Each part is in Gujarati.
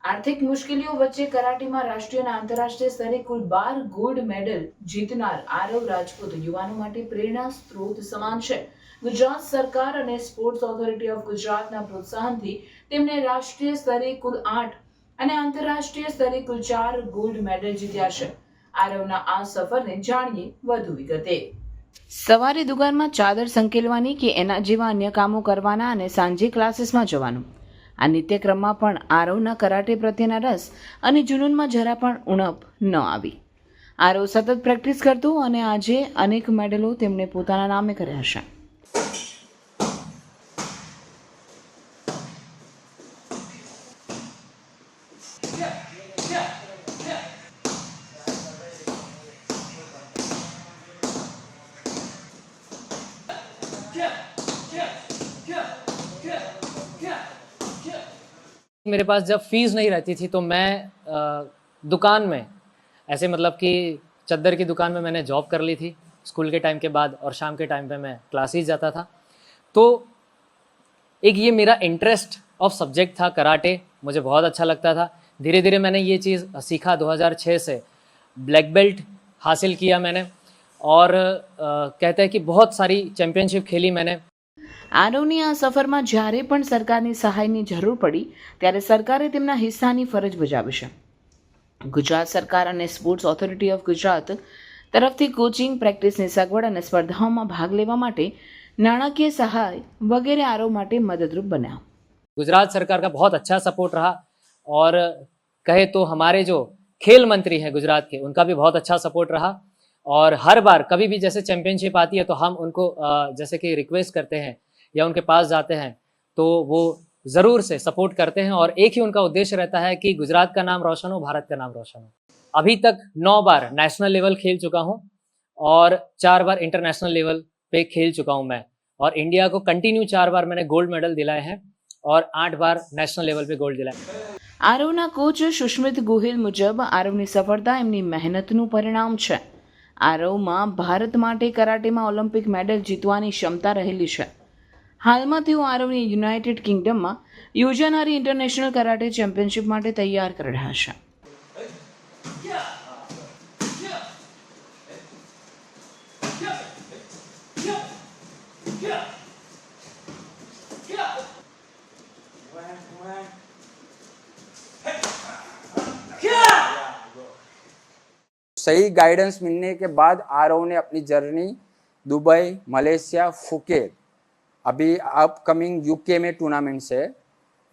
આર્થિક મુશ્કેલીઓ વચ્ચે કરાટેમાં રાષ્ટ્રીય અને આંતરરાષ્ટ્રીય સ્તરે કુલ 12 ગોલ્ડ મેડલ જીતનાર આરવ રાજપૂત યુવાનો માટે પ્રેરણા સ્ત્રોત સમાન છે. ગુજરાત સરકાર અને સ્પોર્ટ્સ ઓથોરિટી ઓફ ગુજરાતના પ્રોત્સાહનથી તેમને રાષ્ટ્રીય સ્તરે કુલ 8 અને આંતરરાષ્ટ્રીય સ્તરે કુલ 4 ગોલ્ડ મેડલ જીત્યા છે. આરવના આ સફરને જાણીએ વધુ વિગતે. સવારે દુકાનમાં ચાદર સંકેલવાની કે એના જેવા અન્ય કામો કરવાના અને સાંજે ક્લાસીસમાં જવાનું. આ નિત્યક્રમમાં પણ આરવના કરાટે પ્રત્યેના રસ અને જુનૂનમાં જરા પણ ઉણપ ન આવી. આરવ સતત પ્રેક્ટિસ કરતો અને આજે અનેક મેડલો તેમણે પોતાના નામે કર્યા છે. मेरे पास जब फीस नहीं रहती थी तो मैं दुकान में ऐसे मतलब कि चद्दर की दुकान में मैंने जॉब कर ली थी स्कूल के टाइम के बाद और शाम के टाइम पे मैं क्लासेस जाता था. तो एक ये मेरा इंटरेस्ट ऑफ सब्जेक्ट था कराटे, मुझे बहुत अच्छा लगता था. धीरे धीरे मैंने ये चीज़ सीखा. 2006 से ब्लैक बेल्ट हासिल किया मैंने और कहते हैं कि बहुत सारी चैम्पियनशिप खेली मैंने. આરવની આ સફરમાં જ્યારે પણ સરકારની સહાયની જરૂર પડી ત્યારે સરકારે તેમના હિસ્સાની ફરજ બજાવી છે. ગુજરાત સરકાર અને સ્પોર્ટ્સ ઓથોરિટી ઓફ ગુજરાત તરફથી કોચિંગ, પ્રેક્ટિસની સગવડ અને સ્પર્ધાઓમાં ભાગ લેવા માટે નાણાકીય સહાય વગેરે આરવ માટે મદદરૂપ બન્યા. गुजरात सरकार का बहुत अच्छा सपोर्ट रहा और कहे तो हमारे जो खेल मंत्री हैं गुजरात के, उनका भी बहुत अच्छा सपोर्ट रहा. और हर बार कभी भी जैसे चैम्पियनशिप आती है तो हम उनको जैसे कि रिक्वेस्ट करते हैं या उनके पास जाते हैं तो वो ज़रूर से सपोर्ट करते हैं और एक ही उनका उद्देश्य रहता है कि गुजरात का नाम रोशन हो, भारत का नाम रोशन हो. अभी तक 9 बार नेशनल लेवल खेल चुका हूँ और 4 बार इंटरनेशनल लेवल पे खेल चुका हूँ मैं. और इंडिया को कंटिन्यू 4 बार मैंने गोल्ड मेडल दिलाए हैं और 8 बार नेशनल लेवल पे गोल्ड दिलाए. આરવના કોચ સુષ્મિત ગોહિલ મુજબ આરવની સફળતા એમની મહેનતનું પરિણામ છે. આરવમાં ભારત માટે કરાટેમાં ઓલિમ્પિક મેડલ જીતવાની ક્ષમતા રહેલી છે. હાલમાં તેઓ આરવની યુનાઇટેડ કિંગડમમાં યોજાનારી ઇન્ટરનેશનલ કરાટે ચેમ્પિયનશિપ માટે તૈયાર કરી રહ્યા છે. सही गाइडेंस मिलने के बाद आरव ने अपनी जर्नी दुबई, मलेशिया, फुकेट, अभी अपकमिंग यूके में टूर्नामेंट्स है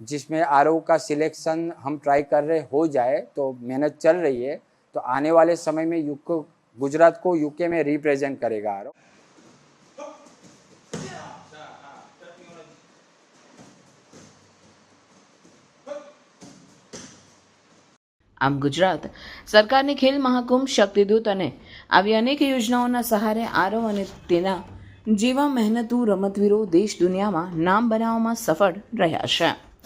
जिसमें आरव का सिलेक्शन हम ट्राई कर रहे हो जाए तो मेहनत चल रही है तो आने वाले समय में गुजरात को यूके में रिप्रेजेंट करेगा आरव. આમ ગુજરાત સરકારની ખેલ મહાકુંભ, શક્તિદૂત અને આવી અનેક યોજનાઓના સહારે આરવ અને તેના જેવા મહેનતુ રમતવીરો દેશ દુનિયામાં નામ બનાવવામાં સફળ રહ્યા છે.